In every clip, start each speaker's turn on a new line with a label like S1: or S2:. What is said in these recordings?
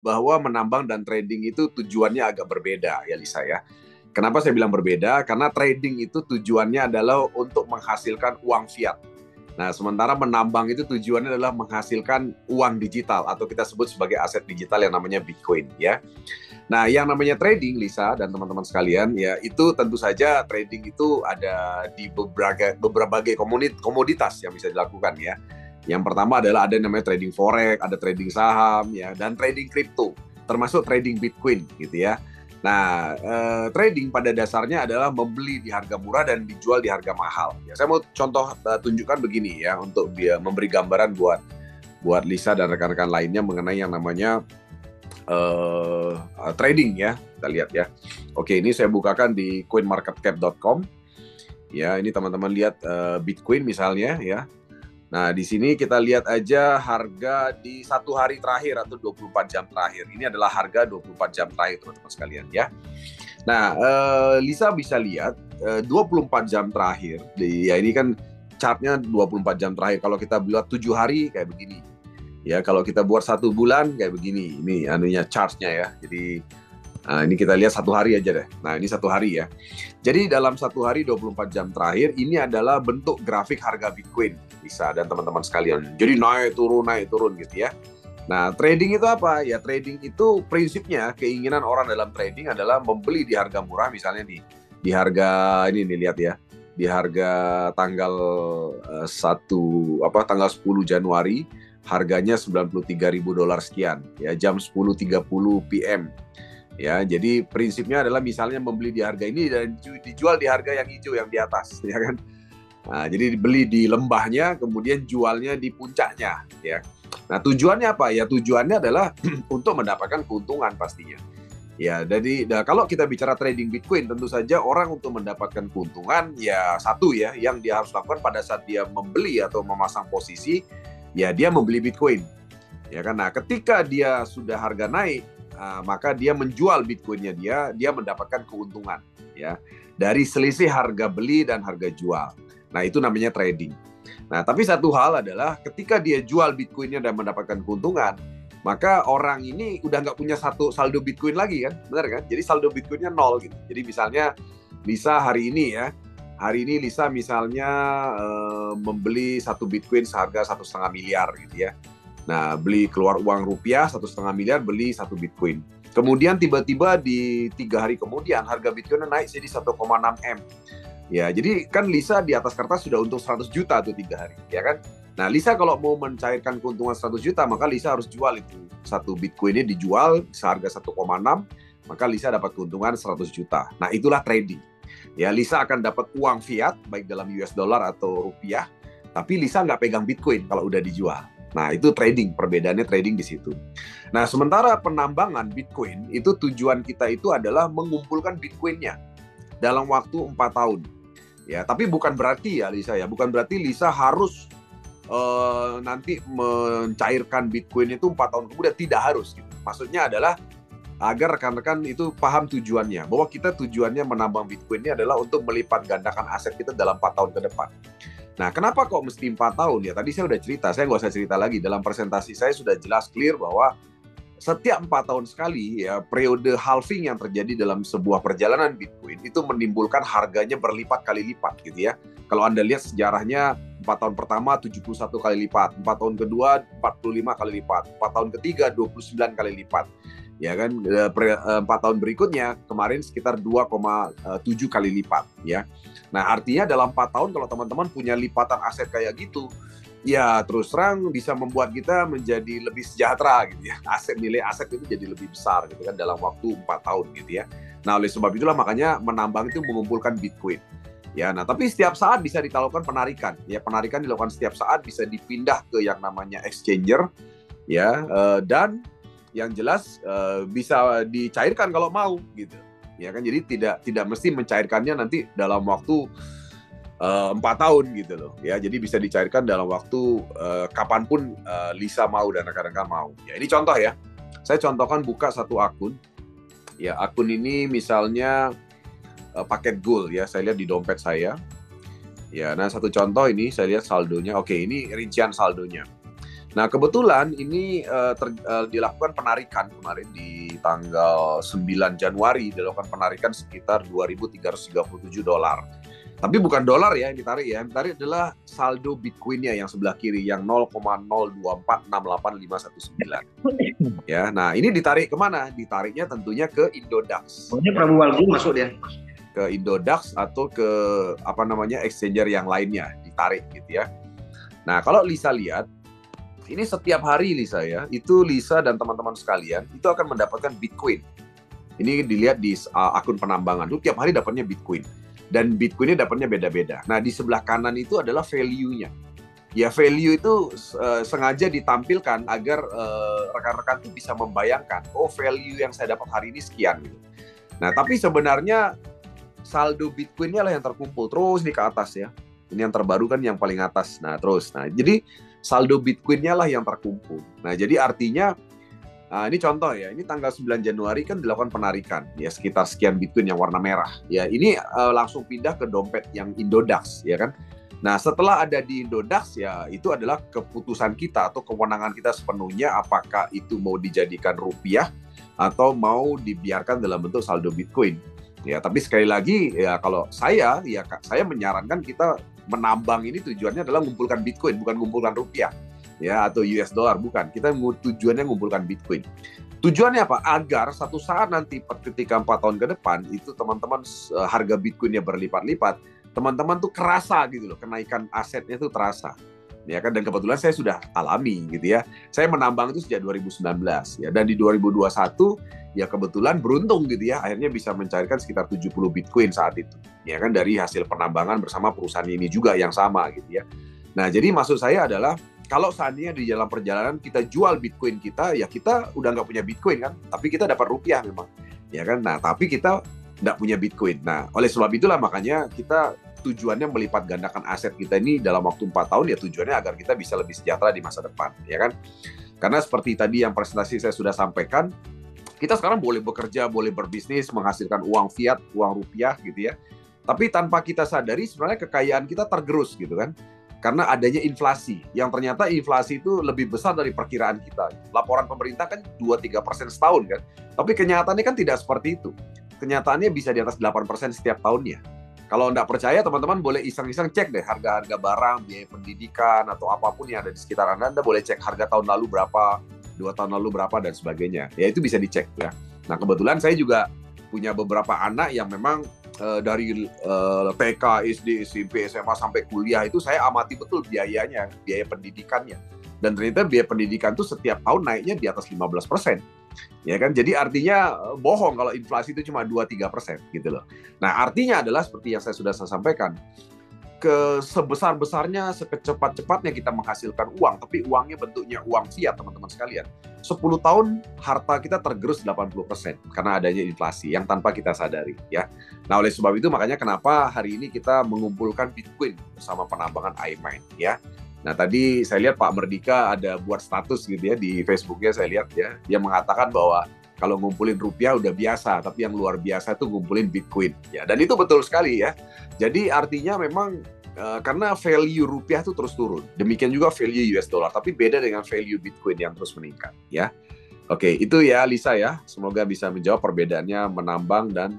S1: bahwa menambang dan trading itu tujuannya agak berbeda ya Lisa ya. Kenapa saya bilang berbeda? Karena trading itu tujuannya adalah untuk menghasilkan uang fiat. Nah, sementara menambang itu tujuannya adalah menghasilkan uang digital atau kita sebut sebagai aset digital yang namanya Bitcoin ya. Nah, yang namanya trading, Lisa dan teman-teman sekalian, ya itu tentu saja trading itu ada di beberapa komoditas yang bisa dilakukan ya. Yang pertama adalah ada yang namanya trading forex, ada trading saham, ya, dan trading kripto, termasuk trading Bitcoin, gitu ya. Nah, trading pada dasarnya adalah membeli di harga murah dan dijual di harga mahal. Ya, saya mau contoh tunjukkan begini ya, untuk dia memberi gambaran buat Lisa dan rekan-rekan lainnya mengenai yang namanya trading ya. Kita lihat ya. Oke, ini saya bukakan di coinmarketcap.com. Ya, ini teman-teman lihat Bitcoin misalnya ya. Nah, di sini kita lihat aja harga di satu hari terakhir atau 24 jam terakhir. Ini adalah harga 24 jam terakhir, teman-teman sekalian ya. Nah, Lisa bisa lihat 24 jam terakhir. Ya, ini kan chartnya 24 jam terakhir. Kalau kita buat 7 hari kayak begini. Ya, kalau kita buat 1 bulan kayak begini. Ini anunya chartnya ya. Jadi ini kita lihat 1 hari aja deh. Nah, ini 1 hari ya. Jadi dalam 1 hari 24 jam terakhir ini adalah bentuk grafik harga Bitcoin, Lisa dan teman-teman sekalian. Jadi naik turun gitu ya. Nah, trading itu apa? Ya, trading itu prinsipnya keinginan orang dalam trading adalah membeli di harga murah, misalnya di harga ini nih, lihat ya. Di harga tanggal tanggal 10 Januari harganya $93.000 sekian ya, jam 10.30 PM. Ya, jadi prinsipnya adalah misalnya membeli di harga ini dan dijual di harga yang hijau yang di atas, ya kan? Nah, jadi dibeli di lembahnya, kemudian jualnya di puncaknya, ya. Nah, tujuannya apa? Ya, tujuannya adalah untuk mendapatkan keuntungan pastinya. Ya, jadi kalau kita bicara trading Bitcoin, tentu saja orang untuk mendapatkan keuntungan, ya satu ya, yang dia harus lakukan pada saat dia membeli atau memasang posisi, ya dia membeli Bitcoin. Ya kan? Nah, ketika dia sudah harga naik, maka dia menjual Bitcoinnya dia mendapatkan keuntungan ya dari selisih harga beli dan harga jual. Nah, itu namanya trading. Nah, tapi satu hal adalah ketika dia jual Bitcoinnya dan mendapatkan keuntungan, maka orang ini udah nggak punya satu saldo Bitcoin lagi kan, benar kan? Jadi saldo Bitcoinnya 0 gitu. Jadi misalnya Lisa hari ini Lisa misalnya membeli 1 Bitcoin seharga 1,5 miliar gitu ya. Nah, beli keluar uang rupiah 1,5 miliar, beli 1 Bitcoin. Kemudian tiba-tiba di 3 hari kemudian harga Bitcoin naik jadi 1,6 M. Ya, jadi kan Lisa di atas kertas sudah untung 100 juta tuh 3 hari, ya kan? Nah, Lisa kalau mau mencairkan keuntungan 100 juta, maka Lisa harus jual itu. 1 Bitcoin-nya dijual seharga 1,6, maka Lisa dapat keuntungan 100 juta. Nah, itulah trading. Ya, Lisa akan dapat uang fiat, baik dalam US dollar atau rupiah, tapi Lisa nggak pegang Bitcoin kalau udah dijual. Nah, itu trading, perbedaannya trading di situ. Nah, sementara penambangan Bitcoin, itu tujuan kita itu adalah mengumpulkan Bitcoin-nya dalam waktu 4 tahun. Ya, tapi bukan berarti ya Lisa ya, bukan berarti Lisa harus nanti mencairkan Bitcoin itu 4 tahun kemudian, tidak harus gitu. Maksudnya adalah agar rekan-rekan itu paham tujuannya, bahwa kita tujuannya menambang Bitcoin ini adalah untuk melipat gandakan aset kita dalam 4 tahun ke depan. Nah, kenapa kok mesti 4 tahun? Ya, tadi saya udah cerita, saya nggak usah cerita lagi. Dalam presentasi saya sudah jelas clear bahwa setiap 4 tahun sekali, ya, periode halving yang terjadi dalam sebuah perjalanan Bitcoin itu menimbulkan harganya berlipat kali lipat, gitu ya. Kalau Anda lihat sejarahnya, 4 tahun pertama 71 kali lipat, 4 tahun kedua 45 kali lipat, 4 tahun ketiga 29 kali lipat. Ya kan, 4 tahun berikutnya kemarin sekitar 2,7 kali lipat ya. Nah, artinya dalam 4 tahun kalau teman-teman punya lipatan aset kayak gitu, ya terus terang bisa membuat kita menjadi lebih sejahtera gitu ya. Nilai aset itu jadi lebih besar gitu kan dalam waktu 4 tahun gitu ya. Nah, oleh sebab itulah makanya menambang itu mengumpulkan Bitcoin. Ya, nah tapi setiap saat bisa dilakukan penarikan. Ya, penarikan dilakukan setiap saat, bisa dipindah ke yang namanya exchanger ya, dan yang jelas bisa dicairkan kalau mau gitu. Ya kan, jadi tidak mesti mencairkannya nanti dalam waktu 4 tahun gitu loh ya. Jadi bisa dicairkan dalam waktu kapanpun Lisa mau dan rekan-rekan mau. Ya, ini contoh ya. Saya contohkan buka satu akun. Ya, akun ini misalnya paket gold ya. Saya lihat di dompet saya. Ya, nah satu contoh ini saya lihat saldonya. Oke, ini rincian saldonya. Nah, kebetulan ini dilakukan penarikan kemarin di tanggal 9 Januari, dilakukan penarikan sekitar $2.337. Tapi bukan dolar ya yang ditarik ya. Yang ditarik adalah saldo Bitcoin-nya yang sebelah kiri yang 0,02468.519. Ya, nah ini ditarik kemana? Ditariknya tentunya ke Indodax.
S2: Ini Prabu Walgu masuk dia.
S1: Ke Indodax atau ke apa namanya exchanger yang lainnya ditarik gitu ya. Nah, kalau Lisa lihat ini setiap hari Lisa ya, itu Lisa dan teman-teman sekalian itu akan mendapatkan Bitcoin. Ini dilihat di akun penambangan, itu tiap hari dapatnya Bitcoin. Dan Bitcoinnya dapatnya beda-beda. Nah, di sebelah kanan itu adalah value-nya. Ya, value itu sengaja ditampilkan agar rekan-rekan itu bisa membayangkan, oh value yang saya dapat hari ini sekian gitu. Nah, tapi sebenarnya saldo Bitcoin-nya lah yang terkumpul terus nih ke atas ya. Ini yang terbaru kan yang paling atas. Nah, terus. Nah, jadi saldo Bitcoin-nya lah yang terkumpul. Nah, jadi artinya ini contoh ya, ini tanggal 9 Januari kan dilakukan penarikan ya sekitar sekian Bitcoin yang warna merah. Ya, ini langsung pindah ke dompet yang Indodax ya kan. Nah, setelah ada di Indodax ya itu adalah keputusan kita atau kewenangan kita sepenuhnya apakah itu mau dijadikan rupiah atau mau dibiarkan dalam bentuk saldo Bitcoin. Ya, tapi sekali lagi ya kalau saya menyarankan kita menambang ini tujuannya adalah mengumpulkan Bitcoin bukan mengumpulkan rupiah. Ya, atau US dollar, bukan. Kita tujuannya mengumpulkan Bitcoin. Tujuannya apa? Agar satu saat nanti ketika 4 tahun ke depan itu teman-teman harga Bitcoinnya berlipat-lipat, teman-teman tuh kerasa gitu loh, kenaikan asetnya tuh terasa. Ya kan, dan kebetulan saya sudah alami gitu ya. Saya menambang itu sejak 2019 ya, dan di 2021 ya kebetulan beruntung gitu ya, akhirnya bisa mencairkan sekitar 70 Bitcoin saat itu. Ya kan, dari hasil penambangan bersama perusahaan ini juga yang sama gitu ya. Nah, jadi maksud saya adalah kalau seandainya di dalam perjalanan kita jual Bitcoin kita, ya kita udah nggak punya Bitcoin kan, tapi kita dapat rupiah memang, ya kan. Nah, tapi kita nggak punya Bitcoin. Nah, oleh sebab itulah makanya kita tujuannya melipat gandakan aset kita ini dalam waktu 4 tahun, ya tujuannya agar kita bisa lebih sejahtera di masa depan, ya kan. Karena seperti tadi yang presentasi saya sudah sampaikan, kita sekarang boleh bekerja, boleh berbisnis, menghasilkan uang fiat, uang rupiah gitu ya. Tapi tanpa kita sadari sebenarnya kekayaan kita tergerus gitu kan. Karena adanya inflasi, yang ternyata inflasi itu lebih besar dari perkiraan kita. Laporan pemerintah kan 2-3% setahun kan, tapi kenyataannya kan tidak seperti itu. Kenyataannya bisa di atas 8% setiap tahunnya. Kalau nggak percaya, teman-teman boleh iseng-iseng cek deh harga-harga barang, biaya pendidikan, atau apapun yang ada di sekitar Anda boleh cek harga tahun lalu berapa, 2 tahun lalu berapa, dan sebagainya. Ya itu bisa dicek ya. Nah, kebetulan saya juga punya beberapa anak yang memang dari TK, SD, SMP, SMA sampai kuliah itu saya amati betul biayanya, biaya pendidikannya. Dan ternyata biaya pendidikan itu setiap tahun naiknya di atas 15%. Ya kan? Jadi artinya bohong kalau inflasi itu cuma 2-3% gitu loh. Nah, artinya adalah seperti yang saya sudah sampaikan, sebesar-besarnya, sekecepat-cepatnya kita menghasilkan uang, tapi uangnya bentuknya uang fiat, teman-teman sekalian. 10 tahun harta kita tergerus 80% karena adanya inflasi yang tanpa kita sadari ya. Nah, oleh sebab itu makanya kenapa hari ini kita mengumpulkan Bitcoin bersama penambangan iMine ya. Nah, tadi saya lihat Pak Merdika ada buat status gitu ya di Facebooknya, saya lihat ya. Dia mengatakan bahwa kalau ngumpulin rupiah udah biasa, tapi yang luar biasa itu ngumpulin Bitcoin ya. Dan itu betul sekali ya. Jadi artinya memang karena value rupiah itu terus turun. Demikian juga value US dollar, tapi beda dengan value Bitcoin yang terus meningkat ya. Oke, itu ya Lisa ya. Semoga bisa menjawab perbedaannya menambang dan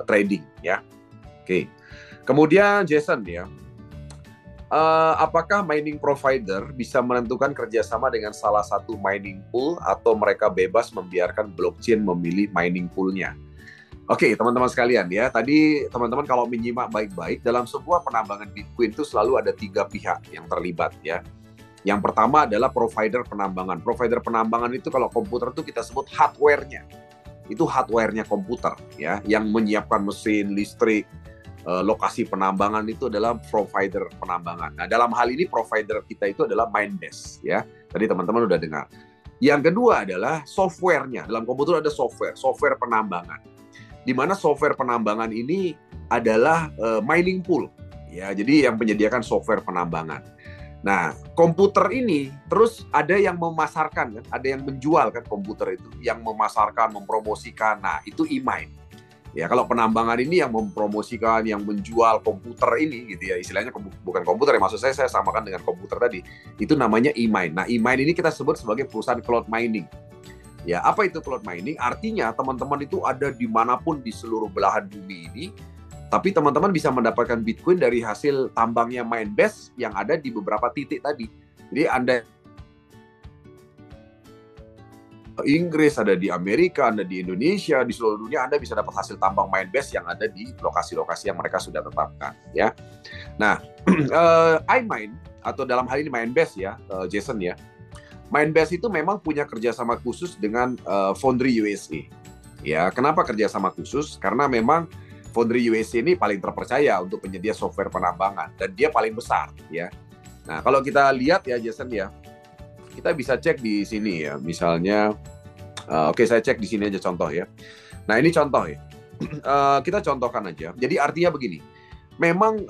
S1: trading ya. Oke. Kemudian Jason ya. Apakah mining provider bisa menentukan kerjasama dengan salah satu mining pool atau mereka bebas membiarkan blockchain memilih mining poolnya? Oke, teman-teman sekalian ya, tadi teman-teman kalau menyimak baik-baik, dalam sebuah penambangan Bitcoin itu selalu ada 3 pihak yang terlibat ya. Yang pertama adalah provider penambangan. Provider penambangan itu kalau komputer itu kita sebut hardware-nya. Itu hardware-nya komputer ya, yang menyiapkan mesin, listrik, lokasi penambangan itu adalah provider penambangan. Nah, dalam hal ini provider kita itu adalah Minebase ya. Tadi teman-teman udah dengar. Yang kedua adalah software-nya. Dalam komputer ada software penambangan. Di mana software penambangan ini adalah mining pool. Ya, jadi yang menyediakan software penambangan. Nah, komputer ini terus ada yang memasarkan kan, ada yang menjual kan komputer itu, yang memasarkan, mempromosikan. Nah, itu eMine. Ya, kalau penambangan ini yang mempromosikan, yang menjual komputer ini gitu ya, istilahnya bukan komputer ya, maksud saya samakan dengan komputer tadi, itu namanya eMine. Nah, eMine ini kita sebut sebagai perusahaan cloud mining. Ya, apa itu cloud mining? Artinya teman-teman itu ada dimanapun di seluruh belahan bumi ini, tapi teman-teman bisa mendapatkan Bitcoin dari hasil tambangnya Minebase yang ada di beberapa titik tadi. Jadi Anda Inggris, ada di Amerika, ada di Indonesia, di seluruh dunia Anda bisa dapat hasil tambang Minebase yang ada di lokasi-lokasi yang mereka sudah tetapkan, ya. Nah, iMine atau dalam hal ini Minebase ya, Jason ya. Minebase itu memang punya kerjasama khusus dengan Foundry USA. Ya, kenapa kerjasama khusus? Karena memang Foundry USA ini paling terpercaya untuk penyedia software penambangan dan dia paling besar, ya. Nah, kalau kita lihat ya, Jason ya, kita bisa cek di sini ya, misalnya, oke, saya cek di sini aja contoh ya. Nah, ini contoh ya. Kita contohkan aja. Jadi artinya begini, memang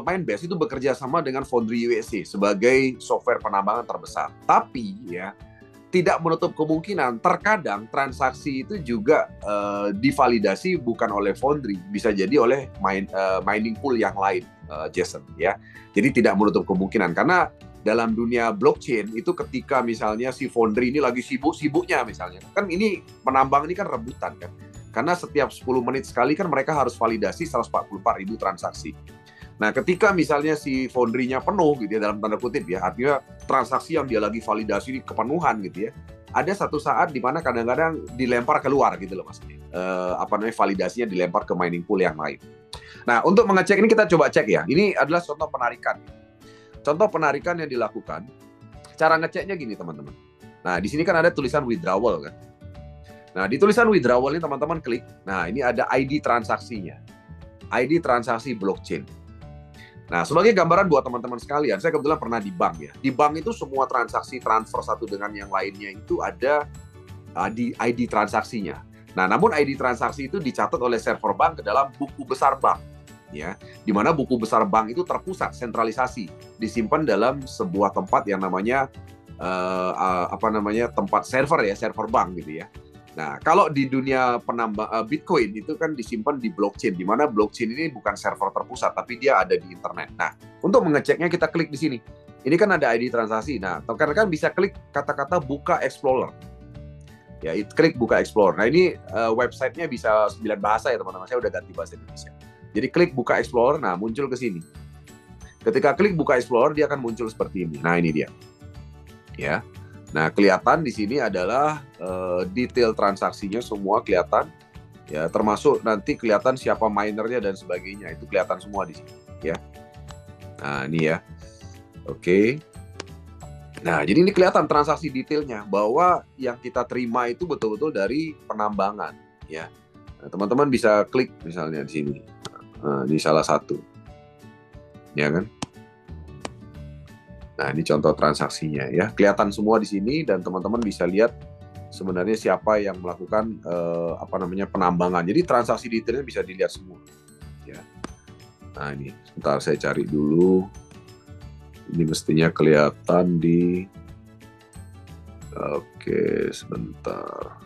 S1: Minebase itu bekerja sama dengan Foundry USA sebagai software penambangan terbesar. Tapi ya, tidak menutup kemungkinan terkadang transaksi itu juga divalidasi bukan oleh Foundry, bisa jadi oleh mining pool yang lain, Jason ya. Jadi tidak menutup kemungkinan, karena dalam dunia blockchain itu ketika misalnya si Foundry ini lagi sibuk-sibuknya misalnya, kan ini penambang ini kan rebutan kan, karena setiap 10 menit sekali kan mereka harus validasi 144.000 transaksi. Nah, ketika misalnya si Foundry-nya penuh gitu ya, dalam tanda kutip ya, artinya transaksi yang dia lagi validasi kepenuhan gitu ya, ada satu saat di mana kadang-kadang dilempar keluar gitu loh maksudnya. Validasinya dilempar ke mining pool yang lain. Nah, untuk mengecek ini kita coba cek ya. Ini adalah contoh penarikan. Contoh penarikan yang dilakukan, cara ngeceknya gini teman-teman. Nah, di sini kan ada tulisan withdrawal kan. Nah, di tulisan withdrawal ini teman-teman klik. Nah, ini ada ID transaksinya. ID transaksi blockchain. Nah, sebagai gambaran buat teman-teman sekalian, saya kebetulan pernah di bank ya. Di bank itu semua transaksi transfer satu dengan yang lainnya itu ada di ID transaksinya. Nah, namun ID transaksi itu dicatat oleh server bank ke dalam buku besar bank. Ya, di mana buku besar bank itu terpusat, sentralisasi, disimpan dalam sebuah tempat yang namanya tempat server ya, server bank gitu ya. Nah, kalau di dunia penambang Bitcoin itu kan disimpan di blockchain, di mana blockchain ini bukan server terpusat, tapi dia ada di internet. Nah, untuk mengeceknya kita klik di sini. Ini kan ada ID transaksi. Nah, rekan-rekan bisa klik kata-kata buka Explorer. Ya, klik buka Explorer. Nah, ini websitenya bisa 9 bahasa ya teman-teman. Saya udah ganti bahasa Indonesia. Jadi klik buka Explorer, nah muncul ke sini. Ketika klik buka Explorer, dia akan muncul seperti ini. Nah, ini dia. Ya. Nah, kelihatan di sini adalah detail transaksinya semua kelihatan. Ya, termasuk nanti kelihatan siapa minernya dan sebagainya. Itu kelihatan semua di sini, ya. Nah, ini ya. Oke. Nah, jadi ini kelihatan transaksi detailnya bahwa yang kita terima itu betul-betul dari penambangan, ya. Nah, teman-teman bisa klik misalnya di sini. Ini salah satu, ya kan? Nah, ini contoh transaksinya ya, kelihatan semua di sini dan teman-teman bisa lihat sebenarnya siapa yang melakukan penambangan. Jadi transaksi detailnya bisa dilihat semua. Ya. Nah, ini sebentar saya cari dulu. Ini mestinya kelihatan di. Oke, sebentar.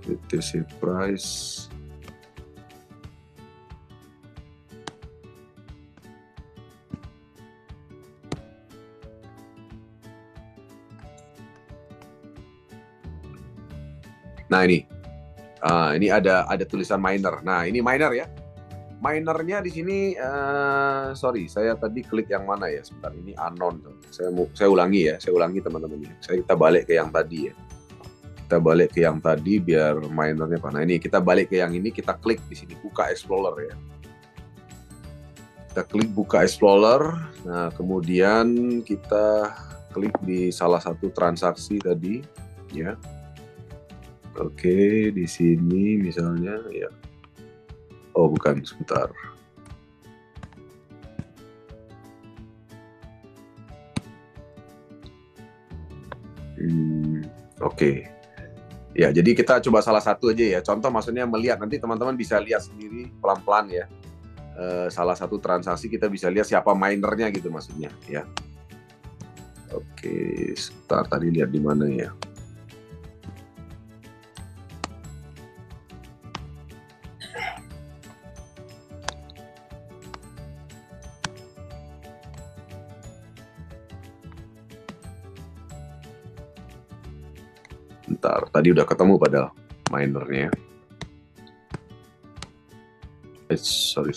S1: BTC price. Nah, ini ada tulisan miner. Nah, ini miner ya. Minernya di sini, sorry, saya tadi klik yang mana ya? Sebentar, ini unknown. Saya ulangi ya, teman-teman. Kita balik ke yang tadi ya. Kita balik ke yang tadi biar minernya apa. Nah, ini kita balik ke yang ini, kita klik di sini buka Explorer ya. Kita klik buka Explorer. Nah, kemudian kita klik di salah satu transaksi tadi ya. Oke, di sini misalnya ya. Oh, bukan, sebentar. Oke. Ya, jadi kita coba salah satu aja ya. Contoh maksudnya melihat, nanti teman-teman bisa lihat sendiri pelan-pelan ya. Salah satu transaksi kita bisa lihat siapa minernya gitu maksudnya ya. Oke, sebentar, tadi lihat di mana ya? Bentar, tadi udah ketemu pada minernya. Sorry.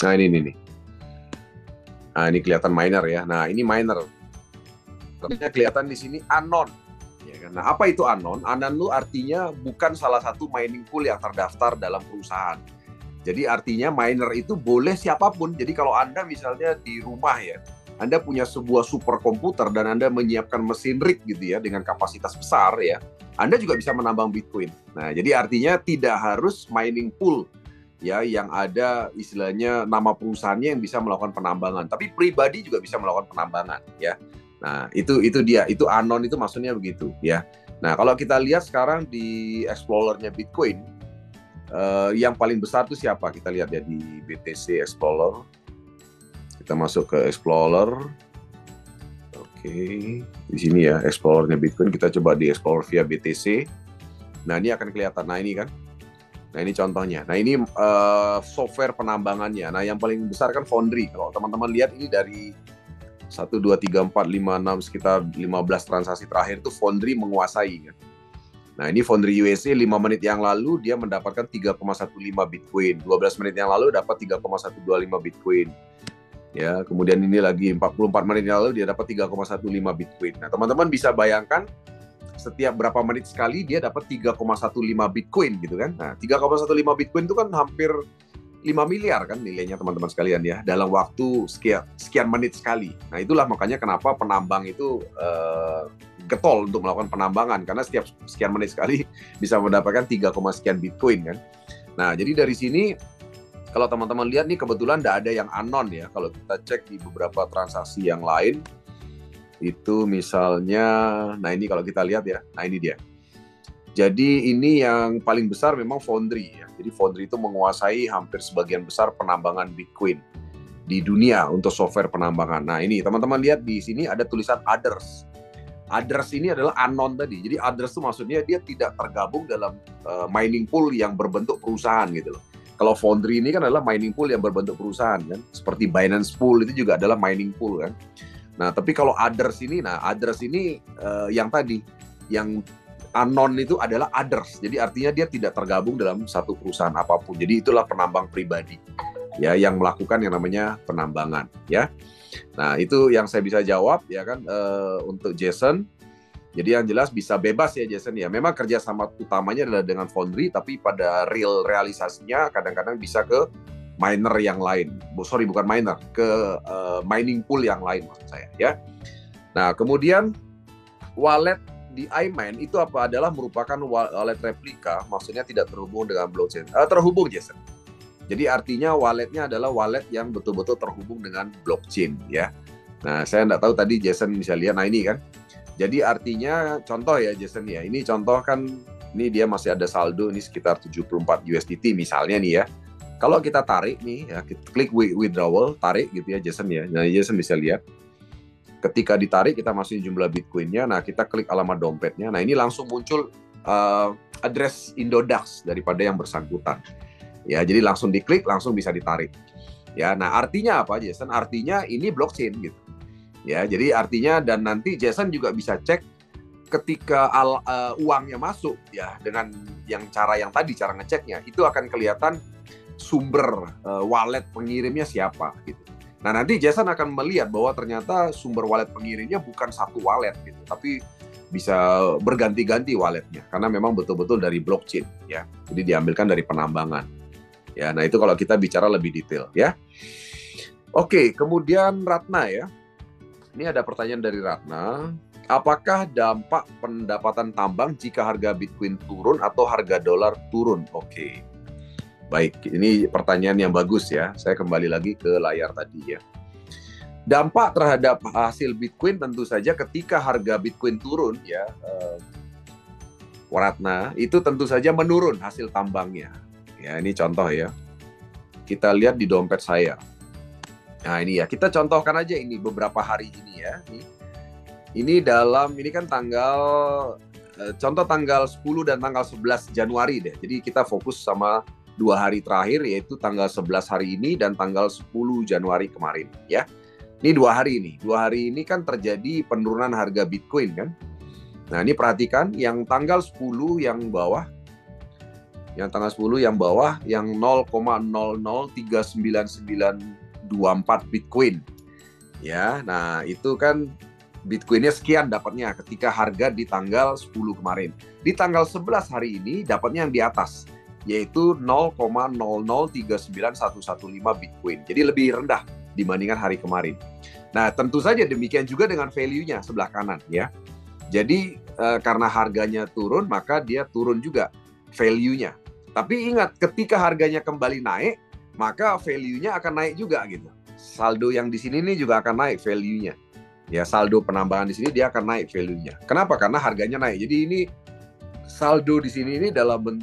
S1: Nah, ini nih. Nah, ini kelihatan miner ya. Nah, ini miner. Ternyata kelihatan di sini anon. Ya kan? Nah, apa itu anon? Anon itu artinya bukan salah satu mining pool yang terdaftar dalam perusahaan. Jadi artinya miner itu boleh siapapun. Jadi kalau Anda misalnya di rumah ya, Anda punya sebuah superkomputer dan Anda menyiapkan mesin rig gitu ya dengan kapasitas besar ya, Anda juga bisa menambang Bitcoin. Nah, jadi artinya tidak harus mining pool ya yang ada istilahnya nama perusahaannya yang bisa melakukan penambangan, tapi pribadi juga bisa melakukan penambangan ya. Nah, itu dia, itu anon itu maksudnya begitu ya. Nah, kalau kita lihat sekarang di Explorer-nya Bitcoin, yang paling besar itu siapa? Kita lihat ya di BTC Explorer. Kita masuk ke Explorer. Oke, di sini ya Explorer-nya Bitcoin. Kita coba di Explorer via BTC. Nah, ini akan kelihatan. Nah, ini kan. Nah, ini contohnya. Nah, ini software penambangannya. Nah, yang paling besar kan Foundry. Kalau teman-teman lihat ini dari 1, 2, 3, 4, 5, 6, sekitar 15 transaksi terakhir itu Foundry menguasai kan. Nah, ini Foundry USA 5 menit yang lalu dia mendapatkan 3,15 Bitcoin. 12 menit yang lalu dapat 3,125 Bitcoin. Ya, kemudian ini lagi 44 menit yang lalu dia dapat 3,15 Bitcoin. Nah, teman-teman bisa bayangkan setiap berapa menit sekali dia dapat 3,15 Bitcoin gitu kan. Nah, 3,15 Bitcoin itu kan hampir 5 miliar kan nilainya teman-teman sekalian ya, dalam waktu sekian menit sekali. Nah, itulah makanya kenapa penambang itu getol untuk melakukan penambangan, karena setiap sekian menit sekali bisa mendapatkan 3, sekian Bitcoin kan. Nah, jadi dari sini kalau teman-teman lihat nih kebetulan tidak ada yang anon ya. Kalau kita cek di beberapa transaksi yang lain, itu misalnya, nah ini kalau kita lihat ya, nah ini dia. Jadi ini yang paling besar memang Foundry ya. Jadi Foundry itu menguasai hampir sebagian besar penambangan Bitcoin di dunia untuk software penambangan. Nah, ini teman-teman lihat di sini ada tulisan others. Others ini adalah anon tadi. Jadi others itu maksudnya dia tidak tergabung dalam mining pool yang berbentuk perusahaan gitu loh. Kalau Foundry ini kan adalah mining pool yang berbentuk perusahaan kan. Seperti Binance Pool itu juga adalah mining pool kan. Nah, tapi kalau others ini, yang tadi, yang anon itu adalah others. Jadi artinya dia tidak tergabung dalam satu perusahaan apapun. Jadi itulah penambang pribadi ya yang melakukan yang namanya penambangan ya. Nah, itu yang saya bisa jawab ya kan untuk Jason. Jadi yang jelas bisa bebas ya Jason ya. Memang kerjasama utamanya adalah dengan Foundry, tapi pada realisasinya kadang-kadang bisa ke miner yang lain. Sorry, bukan miner, ke mining pool yang lain maksud saya ya. Nah, kemudian wallet di iMine itu adalah merupakan wallet replika, maksudnya tidak terhubung dengan blockchain. Terhubung Jason. Jadi artinya walletnya adalah wallet yang betul-betul terhubung dengan blockchain ya. Nah, saya nggak tahu tadi Jason bisa lihat. Nah, ini kan. Jadi artinya contoh ya Jason ya. Ini contoh kan, ini dia masih ada saldo ini sekitar 74 USDT misalnya nih ya. Kalau kita tarik nih ya, kita klik withdrawal, tarik gitu ya Jason ya. Nah, Jason bisa lihat. Ketika ditarik kita masukin jumlah Bitcoinnya, nah kita klik alamat dompetnya, nah ini langsung muncul address Indodax daripada yang bersangkutan. Ya, jadi langsung diklik, langsung bisa ditarik. Ya, nah artinya apa Jason? Artinya ini blockchain gitu. Ya, jadi artinya dan nanti Jason juga bisa cek ketika uangnya masuk ya dengan cara yang tadi, cara ngeceknya itu akan kelihatan sumber wallet pengirimnya siapa gitu. Nah, nanti Jason akan melihat bahwa ternyata sumber wallet pengirimnya bukan satu wallet gitu, tapi bisa berganti-ganti walletnya karena memang betul-betul dari blockchain ya. Jadi diambilkan dari penambangan. Ya, nah itu kalau kita bicara lebih detail ya. Oke, kemudian Ratna ya. Ini ada pertanyaan dari Ratna. Apakah dampak pendapatan tambang jika harga Bitcoin turun atau harga dolar turun? Oke. Baik, ini pertanyaan yang bagus ya. Saya kembali lagi ke layar tadi ya. Dampak terhadap hasil Bitcoin tentu saja ketika harga Bitcoin turun ya. Ratna, itu tentu saja menurun hasil tambangnya. Ya, ini contoh ya. Kita lihat di dompet saya. Nah, ini ya, kita contohkan aja ini beberapa hari ini ya. Ini kan contoh tanggal 10 dan tanggal 11 Januari deh. Jadi kita fokus sama 2 hari terakhir, yaitu tanggal 11 hari ini dan tanggal 10 Januari kemarin ya. Ini 2 hari ini. 2 hari ini kan terjadi penurunan harga Bitcoin kan. Nah, ini perhatikan yang tanggal 10 yang bawah. Yang tanggal 10 yang bawah yang 0,00399924 Bitcoin. Ya, nah itu kan Bitcoinnya sekian dapatnya ketika harga di tanggal 10 kemarin. Di tanggal 11 hari ini dapatnya yang di atas, yaitu 0,0039115 Bitcoin. Jadi lebih rendah dibandingkan hari kemarin. Nah, tentu saja demikian juga dengan value-nya sebelah kanan ya. Jadi karena harganya turun, maka dia turun juga value-nya. Tapi ingat, ketika harganya kembali naik, maka value-nya akan naik juga gitu. Saldo yang di sini nih juga akan naik value-nya. Ya, saldo penambahan di sini dia akan naik value-nya. Kenapa? Karena harganya naik. Jadi ini saldo di sini ini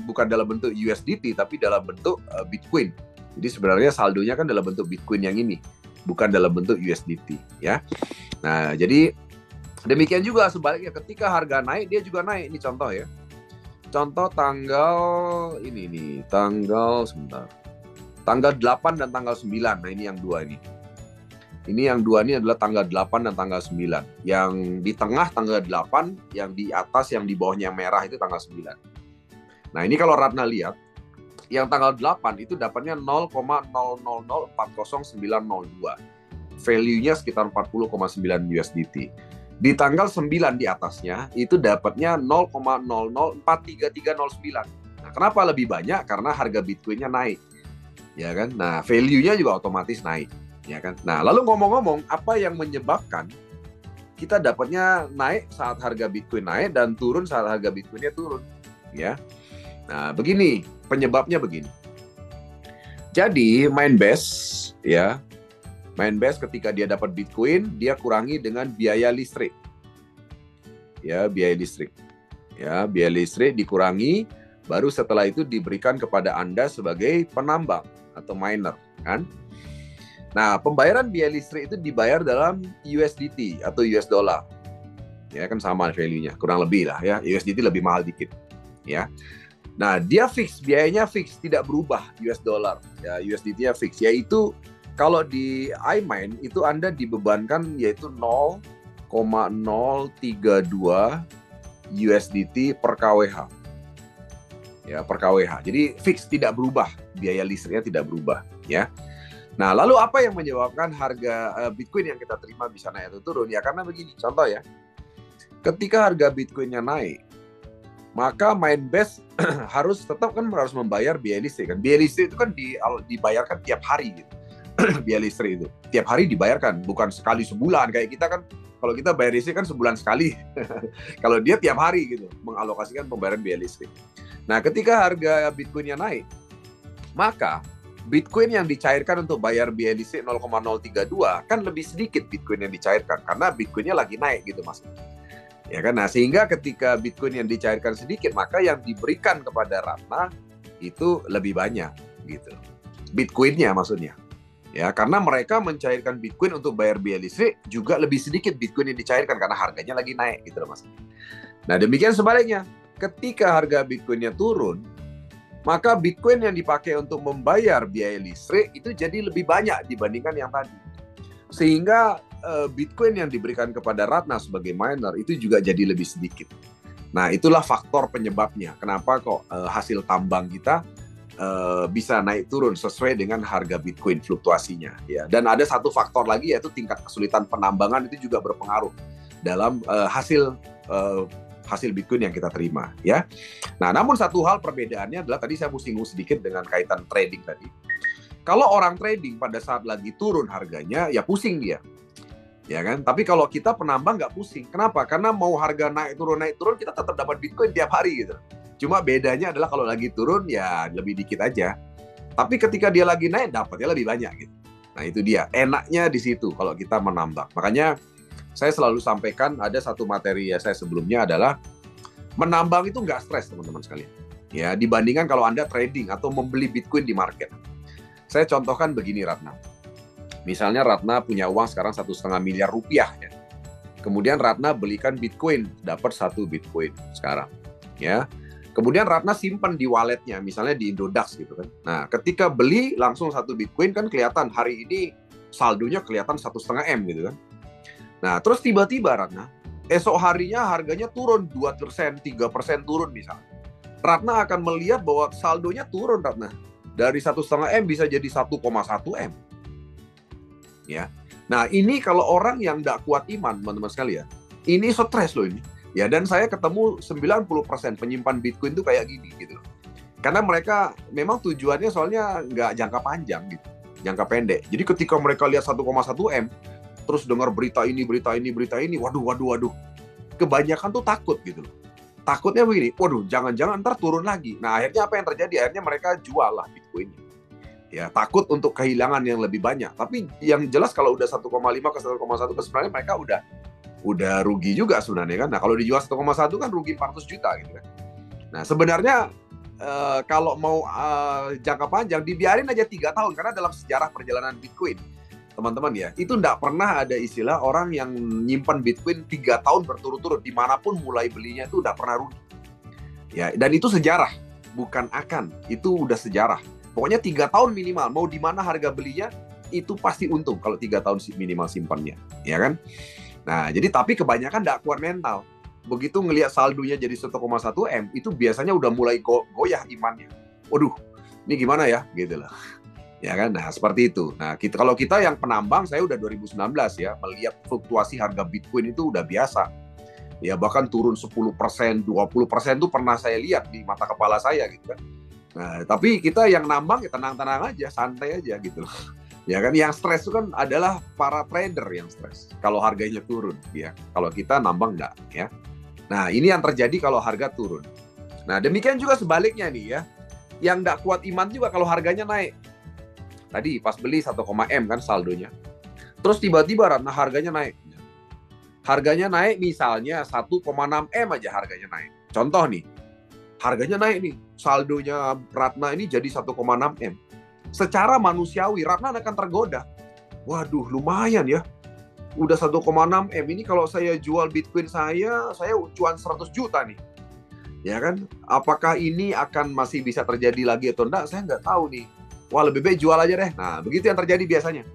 S1: bukan dalam bentuk USDT, tapi dalam bentuk Bitcoin. Jadi sebenarnya saldonya kan dalam bentuk Bitcoin yang ini, bukan dalam bentuk USDT ya. Nah, jadi demikian juga sebaliknya, ketika harga naik dia juga naik. Ini contoh ya. Contoh tanggal ini nih, tanggal 8 dan tanggal 9. Nah, ini yang dua ini. Ini yang dua ini adalah tanggal 8 dan tanggal 9. Yang di tengah tanggal 8, yang di atas yang di bawahnya yang merah itu tanggal 9. Nah, ini kalau Ratna lihat, yang tanggal 8 itu dapatnya 0,000400902. Value-nya sekitar 40,9 USDT. Di tanggal 9 di atasnya itu dapatnya 0,0043309. Nah, kenapa lebih banyak? Karena harga Bitcoin-nya naik. Ya kan? Nah, value-nya juga otomatis naik, ya kan? Nah, lalu ngomong-ngomong, apa yang menyebabkan kita dapatnya naik saat harga Bitcoin naik dan turun saat harga Bitcoin-nya turun, ya? Nah, begini, penyebabnya begini. Jadi, Mindbase ya, Mindbase ketika dia dapat Bitcoin, dia kurangi dengan biaya listrik. Ya, biaya listrik. Ya, biaya listrik dikurangi, baru setelah itu diberikan kepada Anda sebagai penambang atau miner, kan? Nah, pembayaran biaya listrik itu dibayar dalam USDT atau US dollar. Ya, kan sama value-nya, kurang lebih lah ya. USDT lebih mahal dikit, ya. Nah, dia fix, biayanya fix, tidak berubah US dollar. Ya, USDT-nya fix, yaitu kalau di iMine itu Anda dibebankan yaitu 0,032 USDT per KWH. Ya, per KWH. Jadi fix, tidak berubah, biaya listriknya tidak berubah, ya. Nah, lalu apa yang menyebabkan harga Bitcoin yang kita terima bisa naik atau turun? Ya karena begini, contoh ya. Ketika harga Bitcoin-nya naik, maka Mindbase harus membayar biaya listrik kan. Biaya listrik itu kan dibayarkan tiap hari gitu. Biaya listrik itu tiap hari dibayarkan, bukan sekali sebulan kayak kita kan. Kalau kita bayar listrik kan sebulan sekali. Kalau dia tiap hari gitu mengalokasikan pembayaran biaya listrik. Nah, ketika harga Bitcoin-nya naik, maka Bitcoin yang dicairkan untuk bayar biaya listrik 0,032 kan lebih sedikit Bitcoin yang dicairkan karena Bitcoin-nya lagi naik gitu Mas. Ya kan? Nah, sehingga ketika Bitcoin yang dicairkan sedikit, maka yang diberikan kepada Ratna itu lebih banyak gitu. Bitcoin-nya maksudnya. Ya, karena mereka mencairkan Bitcoin untuk bayar biaya listrik juga lebih sedikit Bitcoin yang dicairkan karena harganya lagi naik gitu loh Mas. Nah, demikian sebaliknya. Ketika harga Bitcoin-nya turun, maka Bitcoin yang dipakai untuk membayar biaya listrik itu jadi lebih banyak dibandingkan yang tadi. Sehingga Bitcoin yang diberikan kepada Ratna sebagai miner itu juga jadi lebih sedikit. Nah, itulah faktor penyebabnya. Kenapa kok hasil tambang kita bisa naik turun sesuai dengan harga Bitcoin fluktuasinya ya. Dan ada satu faktor lagi yaitu tingkat kesulitan penambangan itu juga berpengaruh dalam hasil Bitcoin yang kita terima ya. Nah, namun satu hal perbedaannya adalah tadi saya mau singgung sedikit dengan kaitan trading tadi. Kalau orang trading pada saat lagi turun harganya ya pusing dia. Ya kan? Tapi kalau kita penambang nggak pusing. Kenapa? Karena mau harga naik turun kita tetap dapat Bitcoin tiap hari gitu. Cuma bedanya adalah kalau lagi turun ya lebih dikit aja. Tapi ketika dia lagi naik dapatnya lebih banyak gitu. Nah, itu dia. Enaknya di situ kalau kita menambang. Makanya saya selalu sampaikan ada satu materi ya saya sebelumnya adalah Menambang itu nggak stres, teman-teman sekalian. Ya, dibandingkan kalau Anda trading atau membeli Bitcoin di market. Saya contohkan begini, Ratna. Misalnya Ratna punya uang sekarang 1,5 miliar rupiah ya. Kemudian Ratna belikan Bitcoin, dapat 1 Bitcoin sekarang. Ya. Kemudian Ratna simpan di walletnya, misalnya di Indodax gitu kan. Nah, ketika beli langsung 1 Bitcoin kan kelihatan hari ini saldonya kelihatan 1,5 M gitu kan. Nah, terus tiba-tiba Ratna, esok harinya harganya turun 2%, 3% turun misalnya. Ratna akan melihat bahwa saldonya turun, Ratna. Dari 1,5 M bisa jadi 1,1 M. Ya. Nah, ini kalau orang yang nggak kuat iman, teman-teman sekalian, ini stres loh ini. Ya, dan saya ketemu 90% penyimpan Bitcoin itu kayak gini gitu loh. Karena mereka memang tujuannya soalnya nggak jangka panjang gitu, jangka pendek. Jadi ketika mereka lihat 1,1 M, terus dengar berita ini, waduh. Kebanyakan tuh takut gitu loh. Takutnya begini, waduh jangan-jangan ntar turun lagi. Nah, akhirnya apa yang terjadi? Akhirnya mereka jual lah Bitcoinnya. Ya, takut untuk kehilangan yang lebih banyak. Tapi yang jelas kalau udah 1,5 ke 1,1 ke sebenarnya mereka udah rugi juga sebenarnya kan. Nah, kalau dijual 1,1 kan rugi 400 juta gitu kan. Nah, sebenarnya kalau mau jangka panjang dibiarin aja 3 tahun karena dalam sejarah perjalanan Bitcoin, teman-teman ya, itu enggak pernah ada istilah orang yang nyimpan Bitcoin 3 tahun berturut-turut dimanapun mulai belinya itu udah pernah rugi. Ya, dan itu sejarah, bukan akan. Itu udah sejarah. Pokoknya 3 tahun minimal, mau di mana harga belinya, itu pasti untung kalau 3 tahun minimal simpannya, ya kan? Nah, jadi tapi kebanyakan nggak kuat mental. Begitu ngelihat saldonya jadi 1,1 M, itu biasanya udah mulai goyah imannya. Waduh, ini gimana ya? Gitu loh. Ya kan? Nah, seperti itu. Nah, kalau kita yang penambang, saya udah 2019 ya, melihat fluktuasi harga Bitcoin itu udah biasa. Ya, bahkan turun 10%, 20% tuh pernah saya lihat di mata kepala saya gitu kan. Nah, tapi kita yang nambang ya tenang-tenang aja, santai aja gitu loh. Ya kan, yang stres itu kan adalah para trader yang stres kalau harganya turun ya. Kalau kita nambang enggak ya. Nah, ini yang terjadi kalau harga turun. Nah, demikian juga sebaliknya nih ya. Yang enggak kuat iman juga kalau harganya naik. Tadi pas beli 1, M kan saldonya. Terus tiba-tiba Ratna harganya naik. Harganya naik misalnya 1,6 M aja harganya naik. Contoh nih. Harganya naik nih, saldonya Ratna ini jadi 1,6 M. Secara manusiawi, Ratna akan tergoda. Waduh, lumayan ya. Udah 1,6 M, ini kalau saya jual Bitcoin saya cuan 100 juta nih. Ya kan? Apakah ini akan masih bisa terjadi lagi atau enggak? Saya nggak tahu nih. Wah, lebih baik jual aja deh. Nah, begitu yang terjadi biasanya.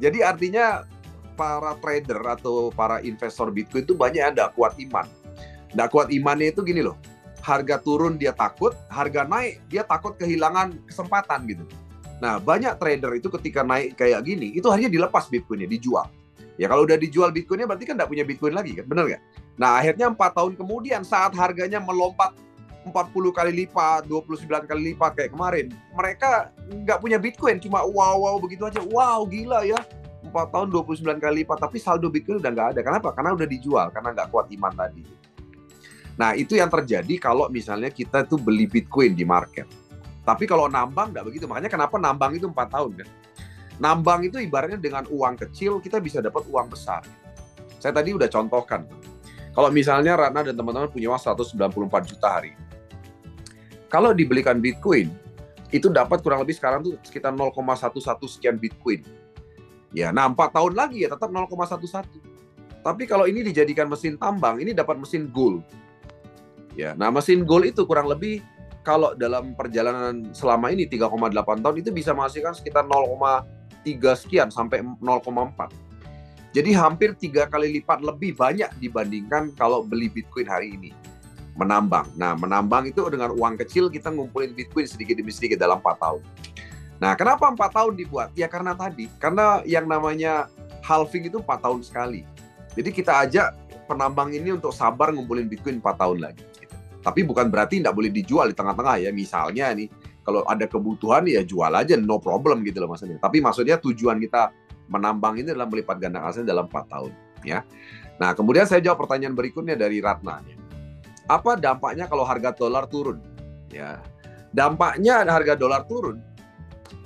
S1: Jadi artinya para trader atau para investor Bitcoin itu banyak yang nggak kuat iman. Nggak kuat imannya itu gini loh. Harga turun dia takut, harga naik dia takut kehilangan kesempatan gitu. Nah, banyak trader itu ketika naik kayak gini, itu hanya dilepas Bitcoinnya, dijual. Ya kalau udah dijual Bitcoinnya berarti kan nggak punya Bitcoin lagi kan, bener nggak? Nah, akhirnya 4 tahun kemudian saat harganya melompat 40 kali lipat, 29 kali lipat kayak kemarin, mereka nggak punya Bitcoin, cuma wow begitu aja. Wow, gila ya. 4 tahun 29 kali lipat, tapi saldo Bitcoin udah nggak ada. Kenapa? Karena udah dijual, karena nggak kuat iman tadi. Nah, itu yang terjadi kalau misalnya kita tuh beli Bitcoin di market. Tapi kalau nambang nggak begitu. Makanya kenapa nambang itu 4 tahun kan? Nambang itu ibaratnya dengan uang kecil kita bisa dapat uang besar. Saya tadi udah contohkan. Kalau misalnya Ratna dan teman-teman punya uang 194 juta hari. Kalau dibelikan Bitcoin, itu dapat kurang lebih sekarang tuh sekitar 0,11 sekian Bitcoin. Ya, nah 4 tahun lagi ya tetap 0,11. Tapi kalau ini dijadikan mesin tambang, ini dapat mesin gold. Ya, nah mesin gold itu kurang lebih kalau dalam perjalanan selama ini 3,8 tahun itu bisa menghasilkan sekitar 0,3 sekian sampai 0,4. Jadi hampir 3 kali lipat lebih banyak dibandingkan kalau beli Bitcoin hari ini. Menambang. Nah, menambang itu dengan uang kecil kita ngumpulin Bitcoin sedikit demi sedikit dalam 4 tahun. Nah, kenapa 4 tahun dibuat? Ya karena tadi. Karena yang namanya halving itu 4 tahun sekali. Jadi kita ajak penambang ini untuk sabar ngumpulin Bitcoin 4 tahun lagi. Tapi bukan berarti tidak boleh dijual di tengah-tengah ya. Misalnya nih, kalau ada kebutuhan ya jual aja, no problem gitu loh maksudnya. Tapi maksudnya tujuan kita menambang ini adalah melipat ganda hasilnya dalam 4 tahun. Ya. Nah, kemudian saya jawab pertanyaan berikutnya dari Ratna. Apa dampaknya kalau harga dolar turun? Ya, dampaknya harga dolar turun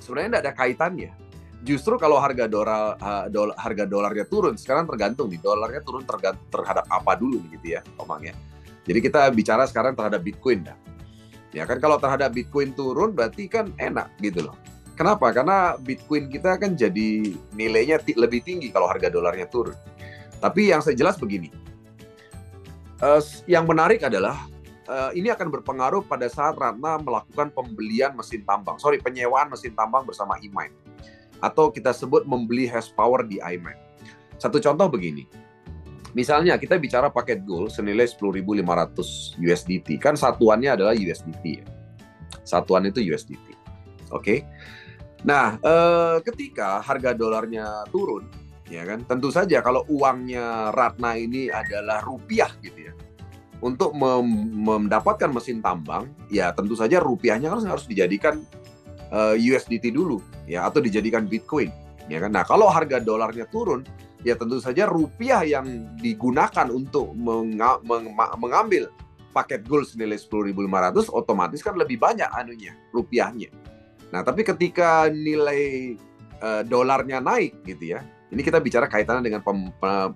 S1: sebenarnya tidak ada kaitannya. Justru kalau harga dolarnya turun, sekarang tergantung nih dolarnya turun terhadap apa dulu gitu ya, omongnya. Jadi kita bicara sekarang terhadap Bitcoin dah. Ya kan kalau terhadap Bitcoin turun berarti kan enak gitu loh. Kenapa? Karena Bitcoin kita kan jadi nilainya lebih tinggi kalau harga dolarnya turun. Tapi yang saya jelas begini, yang menarik adalah ini akan berpengaruh pada saat Ratna melakukan penyewaan mesin tambang bersama iMine. Atau kita sebut membeli hash power di iMine. Satu contoh begini, misalnya kita bicara paket gold senilai 10.500 USDT, kan satuannya adalah USDT ya. Satuan itu USDT. Oke. Nah, ketika harga dolarnya turun, ya kan, tentu saja kalau uangnya Ratna ini adalah rupiah gitu ya. Untuk mendapatkan mesin tambang, ya tentu saja rupiahnya kan harus dijadikan USDT dulu ya, atau dijadikan Bitcoin, ya kan. Nah, kalau harga dolarnya turun, ya tentu saja rupiah yang digunakan untuk mengambil paket gold senilai 10.500 otomatis kan lebih banyak rupiahnya. Nah, tapi ketika nilai dolarnya naik gitu ya, ini kita bicara kaitannya dengan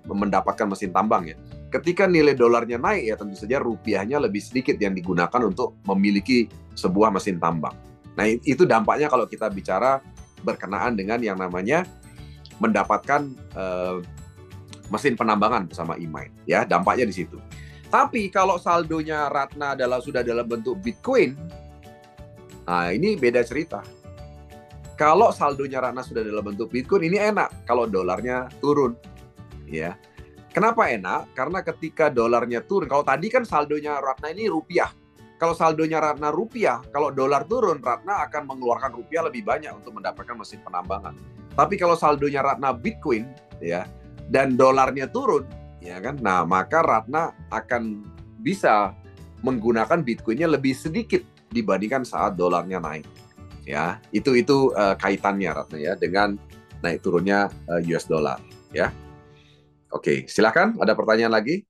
S1: mendapatkan mesin tambang ya. Ketika nilai dolarnya naik ya tentu saja rupiahnya lebih sedikit yang digunakan untuk memiliki sebuah mesin tambang. Nah, itu dampaknya kalau kita bicara berkenaan dengan yang namanya mendapatkan mesin penambangan bersama iMine ya, dampaknya di situ. Tapi kalau saldonya Ratna sudah dalam bentuk Bitcoin, nah ini beda cerita. Kalau saldonya Ratna sudah dalam bentuk Bitcoin, ini enak kalau dolarnya turun ya. Kenapa enak? Karena ketika dolarnya turun, kalau tadi kan saldonya Ratna ini rupiah. Kalau saldonya Ratna rupiah, kalau dolar turun, Ratna akan mengeluarkan rupiah lebih banyak untuk mendapatkan mesin penambangan. Tapi kalau saldonya Ratna Bitcoin, ya, dan dolarnya turun, ya kan, nah maka Ratna akan bisa menggunakan Bitcoinnya lebih sedikit dibandingkan saat dolarnya naik. Ya, itu kaitannya Ratna ya dengan naik turunnya US dollar. Ya, oke, silakan. Ada pertanyaan lagi?